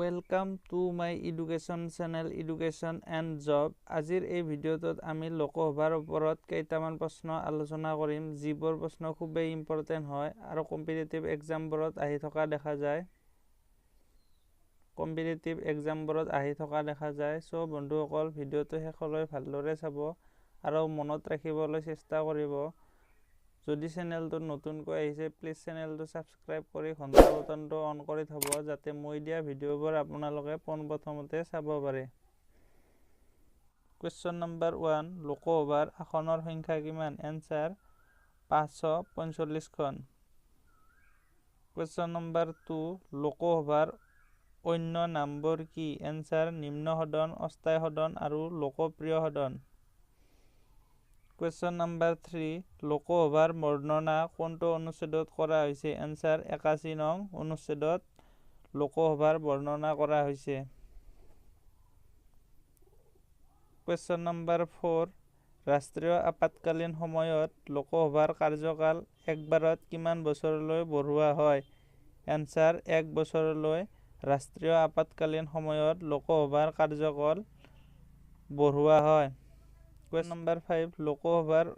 Welcome to my education channel Education and Job. আজিৰ এই ভিডিঅ'টোত আমি লোকসভাৰ ওপৰত কেইটামান প্ৰশ্ন আলোচনা কৰিম যিবোৰ প্ৰশ্ন খুবেই ইম্পৰ্টেন্ট হয় আৰু কম্পিটিটিভ এক্সামবোৰত আহি থকা দেখা যায় সো বন্ধুসকল ভিডিঅ'টো শেষলৈ ভালদৰে চাব আৰু মনত ৰাখিবলৈ চেষ্টা কৰিব যদি চেনেলটো নতুনকৈ আহিছে প্লিজ চেনেলটো সাবস্ক্ৰাইব কৰি ঘণ্টা বটনটো অন কৰি থব যাতে মই দিয়া ভিডিঅ'বোৰ আপোনালোকে পোনপ্ৰথমতে চাব পাৰে Question number 1 লোকসভাৰ আসনৰ সংখ্যা কিমান এনসাৰ 545 খন Question number 2 লোকসভাৰ অন্য নামবোৰ কি এনসাৰ নিম্ন সদন অস্থায়ী সদন আৰু লোকপ্ৰিয় সদন Question number 3 লোকসভাৰ বৰ্ণনা কোনটো অনুচ্ছেদত কৰা হৈছে এনসাৰ 81 নং অনুচ্ছেদত লোকসভাৰ বৰ্ণনা কৰা হৈছে Question number 4 ৰাষ্ট্ৰীয় আপতকালীন সময়ত লোকসভাৰ কাৰ্যকাল একবাৰত কিমান বছৰলৈ বঢ়োৱা হয় এনসাৰ 1 বছৰলৈ ৰাষ্ট্ৰীয় আপতকালীন সময়ত লোকসভাৰ কাৰ্যকাল বঢ়োৱা হয় Question number 5 লোকসভাৰ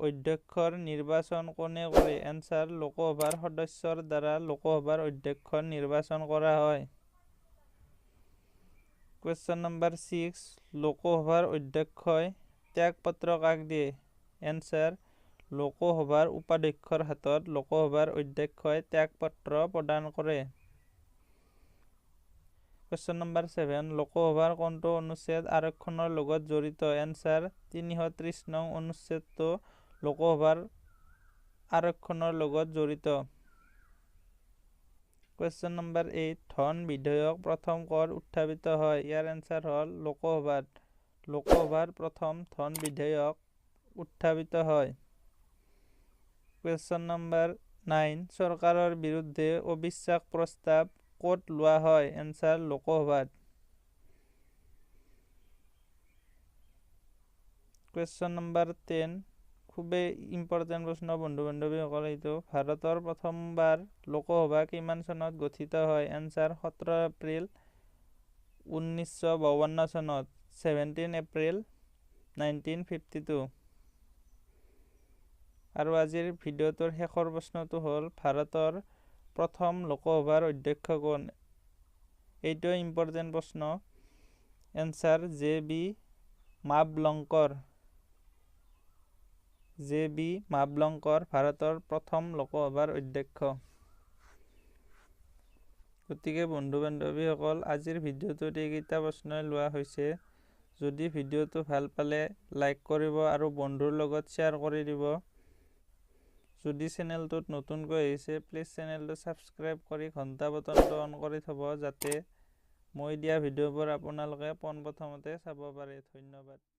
অধ্যক্ষৰ নিৰ্বাচন কোনে কৰে এনসাৰ লোকসভাৰ সদস্যৰ দ্বাৰা লোকসভাৰ অধ্যক্ষৰ নিৰ্বাচন কৰা হয় Question number 6 লোকসভাৰ অধ্যক্ষই ত্যাগপত্ৰ কাক দিয়ে এনসাৰ লোকসভাৰ উপাধ্যক্ষৰ হাতত লোকসভাৰ অধ্যক্ষই ত্যাগপত্ৰ প্ৰদান কৰে Question number 7 লোকসভাৰ কোনটো অনুচ্ছেদ আৰক্ষণৰ লগত জড়িত এনসাৰ 330 নং অনুচ্ছেদটো লোকসভাৰ আৰক্ষণৰ লগত জড়িত Question number 8 ধন বিধেয়ক প্ৰথম কৰ উত্থাপিত হয় ইয়াৰ এনসাৰ হল লোকসভাৰ প্ৰথম ধন বিধেয়ক উত্থাপিত হয় Question number 9 চৰকাৰৰ বিৰুদ্ধে অবিশ্বাস প্ৰস্তাৱ ক'ত লোৱা হয় এনসাৰ লোকসভাত Question number 10 খুবেই ইম্পৰ্টেন্ট প্ৰশ্ন বন্ধু-বান্ধৱীসকল এইটো ভাৰতৰ প্ৰথমবাৰ লোকসভা কিমান চনত গঠিত হয় এনসাৰ 17 এপ্ৰিল 1952 চনত 17 এপ্ৰিল 1952 আৰু আজিৰ ভিডিঅ'টোৰ শেষৰ প্ৰশ্নটো হ'ল ভাৰতৰ প্ৰথম লোকসভাৰ অধ্যক্ষ কোন এইটো ইম্পৰ্টেন্ট প্ৰশ্ন এনসাৰ জে.বি. মাবলংকৰ ভাৰতৰ প্ৰথম লোকসভাৰ অধ্যক্ষ গতিকে বন্ধু-বান্ধৱীসকল আজিৰ ভিডিঅ'টোত এইকেইটা প্ৰশ্নই লোৱা হৈছে যদি ভিডিঅ'টো ভাল পালে লাইক কৰিব আৰু বন্ধুৰ লগত শ্বেয়াৰ কৰি দিব যদি চেনেলটোত নতুনকৈ আহিছে প্লিজ চেনেলটো সাবস্ক্ৰাইব কৰি ঘণ্টা বটনটো অন কৰি থব যাতে মই দিয়া ভিডিঅ'বোৰ আপোনালোকে পোনপ্ৰথমতে চাব পাৰে ধন্যবাদ